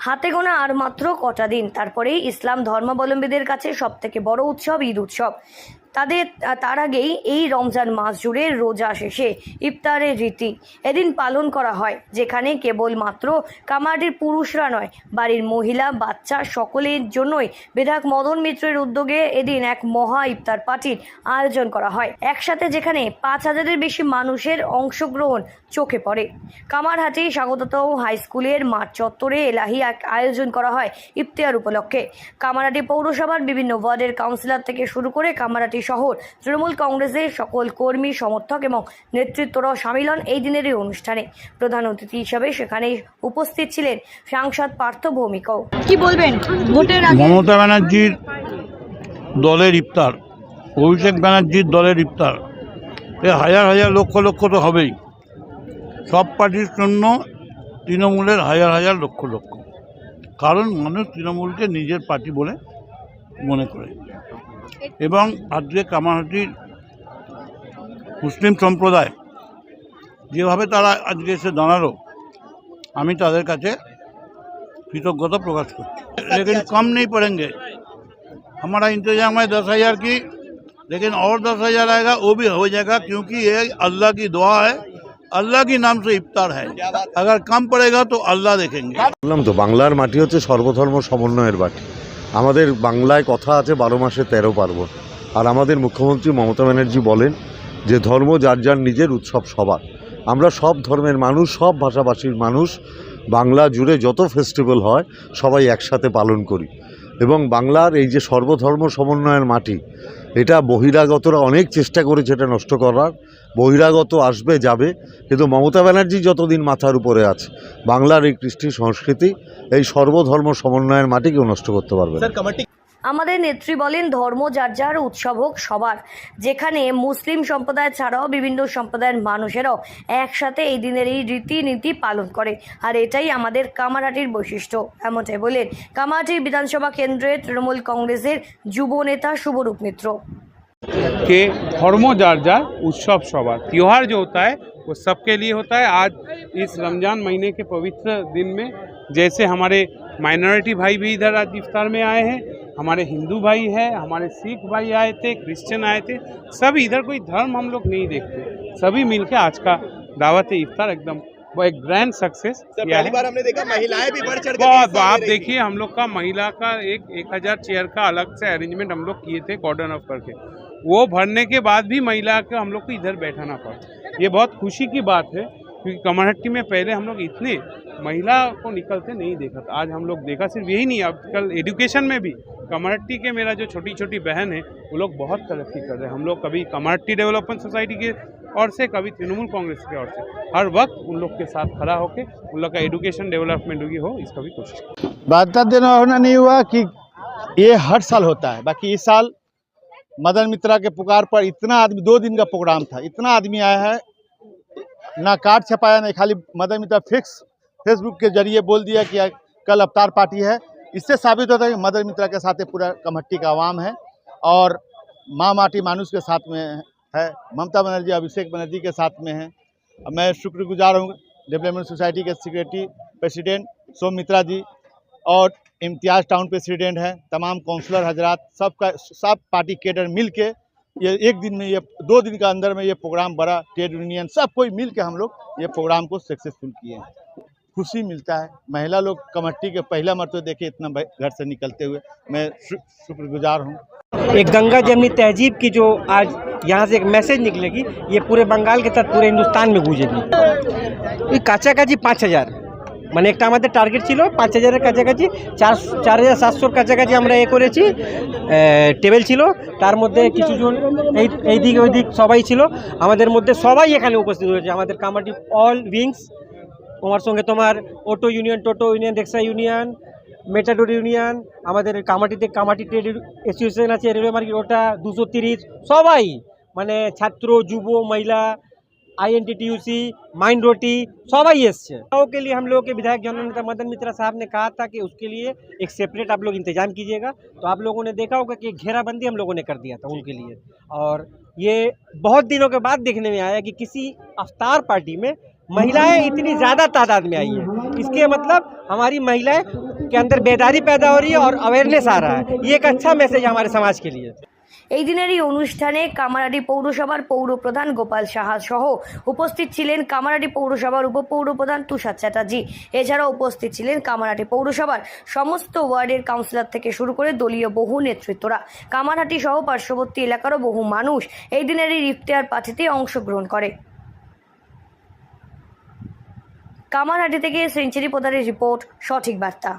হাতে গোনা আর মাত্র কটা দিন, তারপরেই ইসলাম ধর্মাবলম্বীদের কাছে সবথেকে বড় উৎসব ঈদ উৎসব। তার আগেই এই রমজান মাস জুড়ে রোজা শেষে ইফতারের রীতি এদিন পালন করা হয়, যেখানে কেবলমাত্র কামারহাটির পুরুষরা নয়, বাড়ির মহিলা বাচ্চা সকলের জন্যই বিধায়ক মদন মিত্রের উদ্যোগে এদিন এক মহা ইফতার পার্টির আয়োজন করা হয়। একসাথে যেখানে 5,000-এর বেশি মানুষের অংশগ্রহণ চোখে পড়ে। কামারহাটি স্বাগত হাই স্কুলের মাঠ চত্বরে এলাহি এক আয়োজন করা হয় ইফতার উপলক্ষে। কামারহাটি পৌরসভার বিভিন্ন ওয়ার্ডের কাউন্সিলর থেকে শুরু করে কামারহাটি শহর তৃণমূল কংগ্রেসের সকল কর্মী সমর্থক এবং নেতৃত্বরাও সামিল হন এই দিনের এই অনুষ্ঠানে। প্রধান অতিথি হিসাবে সেখানে উপস্থিত ছিলেন সাংসদ পার্থ ভৌমিকও। কি বলবেন ভোটের আগে মমতা ব্যানার্জির দলের ইফতার, অভিষেক ব্যানার্জির দলের ইফতার, এ হাজার হাজার লক্ষ লক্ষ তো হবেই। সব পার্টির জন্য তৃণমূলের হাজার হাজার লক্ষ লক্ষ, কারণ মানুষ তৃণমূলকে নিজের পার্টি বলে মনে করে। এবং আজকে কামারহাটির মুসলিম সম্প্রদায় যেভাবে তারা আজকে এসে দাঁড়ালো, আমি তাদের কাছে कृतज्ञता प्रकाश करती। लेकिन कम नहीं पड़ेंगे, हमारा इंतजाम है 10,000 की, लेकिन और 10,000 आएगा, वो भी हो जाएगा, क्योंकि ये अल्लाह की दुआ है, अल्लाह के नाम से इफ्तार है। अगर कम पड़ेगा तो अल्लाह देखेंगे। বললাম তো, বাংলার মাটি হচ্ছে সর্বধর্ম সমন্বয়ের মাটি। আমাদের বাংলায় কথা আছে 12 মাসে 13 পার্বণ। আর আমাদের মুখ্যমন্ত্রী মমতা ব্যানার্জি বলেন যে ধর্ম যার যার নিজের, উৎসব সবার। আমরা সব ধর্মের মানুষ, সব ভাষাভাষীর মানুষ, বাংলা জুড়ে যত ফেস্টিভ্যাল হয় সবাই একসাথে পালন করি। এবং বাংলার এই যে সর্বধর্ম সমন্বয়ের মাটি, এটা বহিরাগতরা অনেক চেষ্টা করেছে এটা নষ্ট করার। বহিরাগত আসবে যাবে, কিন্তু মমতা ব্যানার্জি যতদিন মাথার উপরে আছে, বাংলার এই কৃষ্টি সংস্কৃতি, এই সর্বধর্ম সমন্বয়ের মাটি কেউ নষ্ট করতে পারবে না। আমাদের নেত্রী বলেন ধর্ম যার যার, উৎসব হোক সবার, যেখানে মুসলিম সম্প্রদায় ছাড়াও বিভিন্ন সম্প্রদায়ের মানুষেরাও একসাথে এই দিনের এই রীতিনীতি পালন করে, আর এটাই আমাদের কামারহাটির বৈশিষ্ট্য। এমনটাই বলেন কামারহাটি বিধানসভা কেন্দ্রের তৃণমূল কংগ্রেসের যুব নেতা শুভরূপ মিত্র। कि धर्म जार जार उत्सव सवार, त्यौहार जो होता है वो सबके लिए होता है। आज इस रमज़ान महीने के पवित्र दिन में जैसे हमारे माइनॉरिटी भाई भी इधर आज इफ्तार में आए हैं, हमारे हिंदू भाई हैं, हमारे सिख भाई आए थे, क्रिश्चियन आए थे, सब इधर कोई धर्म हम लोग नहीं देखते, सभी मिलके आज का दावत इफ्तार एकदम वो एक ग्रैंड सक्सेस किया है। बार हमने देखा महिलाएं भी बढ़ चढ़ के बहुत, आप देखिए हम लोग का महिला का 1,000 चेयर का अलग से अरेंजमेंट हम लोग किए थे कॉर्डन ऑफ करके, वो भरने के बाद भी महिला को हम लोग को इधर बैठाना पड़ा। ये बहुत खुशी की बात है, क्योंकि कमारहट्टी में पहले हम लोग इतने महिला को निकलते नहीं देखा था। आज हम लोग देखा, सिर्फ यही नहीं, अब कल एजुकेशन में भी कमारहट्टी के मेरा जो छोटी छोटी बहन है वो लोग बहुत तरक्की कर रहे हैं। हम लोग कभी कमारहट्टी डेवलपमेंट सोसाइटी के और से, कभी तृणमूल कांग्रेस के और से, हर वक्त उन लोग के साथ खड़ा होकर उन लोग का एजुकेशन डेवलपमेंट हो, इसका भी कोशिश। बहत्तर दिन होना नहीं हुआ कि ये हर साल होता है। बाकी इस साल मदन मित्रा के पुकार पर इतना आदमी, 2 दिन का प्रोग्राम था, इतना आदमी आया है, ना कार्ड छपाया, नहीं, खाली मदन मित्रा फिक्स फेसबुक के जरिए बोल दिया कि कल अवतार पार्टी है। इससे साबित होता है कि मदन मित्रा के साथ पूरा कमहट्टी का आवाम है और माँ माटी मानुष के साथ में है। ममता बनर्जी अभिषेक बनर्जी के साथ में है। मैं शुक्रगुजार हूँ डेवलपमेंट सोसाइटी के सेक्रेटरी प्रेसिडेंट सोम मित्रा जी और इम्तियाज़ टाउन प्रेसिडेंट है, तमाम काउंसलर हजरात, सब पार्टी केडर मिल के ये एक दिन में, ये 2 दिन का अंदर में ये प्रोग्राम बड़ा, ट्रेड यूनियन सब कोई मिल के हम लोग ये प्रोग्राम को सक्सेसफुल किए हैं। खुशी मिलता है। महिला लोग कमेटी के पहला मरतबा देखे इतना घर से निकलते हुए, मैं शुक्रगुजार हूँ। एक गंगा जमनी तहजीब की जो आज यहाँ से एक मैसेज निकलेगी, ये पूरे बंगाल के साथ पूरे हिंदुस्तान में गूंजेगी। কাছাকাছি 5,000 মানে একটা আমাদের টার্গেট ছিল 5,000-এর কাছাকাছি, 4,700-র কাছাকাছি আমরা করেছি। টেবিল ছিল, তার মধ্যে কিছুজন এই দিক ওই দিক সবাই ছিল, আমাদের মধ্যে সবাই এখানে উপস্থিত হয়েছে। আমাদের কামারহাটি অল উইংস, তোমার সঙ্গে তোমার অটো ইউনিয়ন, টোটো ইউনিয়ন, রিক্সা ইউনিয়ন, মেটাডোর ইউনিয়ন, আমাদের কামারহাটিতে কামারহাটি ট্রেড অ্যাসোসিয়েশন আছে, রেলওয়ে মার্কেট, ওটা 230, সবাই মানে ছাত্র, যুব, महिला, INTTUC, माइनॉरिटी सबाई एसছে। के लिए हम लोगों के विधायक जननेता मदन मित्रा साहब ने कहा था कि उसके लिए एक सेपरेट आप लोग इंतजाम कीजिएगा। तो आप लोगों ने देखा होगा कि घेराबंदी हम लोगों ने कर दिया था उनके लिए, और ये बहुत दिनों के बाद देखने में आया कि किसी अफ्तार पार्टी में महिलाएं इतनी ज़्यादा तादाद में आई है। इसके मतलब हमारी महिलाएं के अंदर बेदारी पैदा हो रही है और अवेयरनेस आ रहा है। ये एक अच्छा मैसेज है हमारे समाज के लिए। এই দিনেরই অনুষ্ঠানে কামারহাটি পৌরসভার পৌরপ্রধান গোপাল সাহা সহ উপস্থিত ছিলেন কামারহাটি পৌরসভার উপপৌরপ্রধান তুষার চ্যাটার্জি। এছাড়াও উপস্থিত ছিলেন কামারহাটি পৌরসভার সমস্ত ওয়ার্ডের কাউন্সিলর থেকে শুরু করে দলীয় বহু নেতৃত্বরা। কামারহাটি সহ পার্শ্ববর্তী এলাকারও বহু মানুষ এই দিনের এই ইফতার পার্টিতে অংশগ্রহণ করে। কামারহাটি থেকে সেঞ্চুরি পোদারের রিপোর্ট, সঠিক বার্তা।